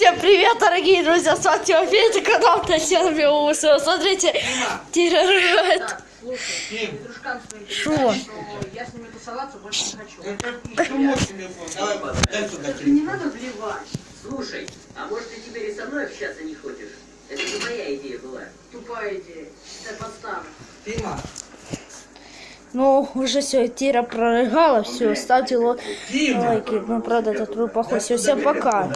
Всем привет, дорогие друзья, с вами Тимофей, это канал Татьяна Белоусова. Смотрите, Тира рвет. Шо? Я с ними тусоваться больше не хочу. Не надо вливать. Слушай, а может ты теперь и со мной общаться не хочешь? Это не моя идея была. Тупая идея. Это подстава. Ну, уже все, Тира прорыгала, все, ставьте лайки. Ну, правда, этот вы похож. Всем пока.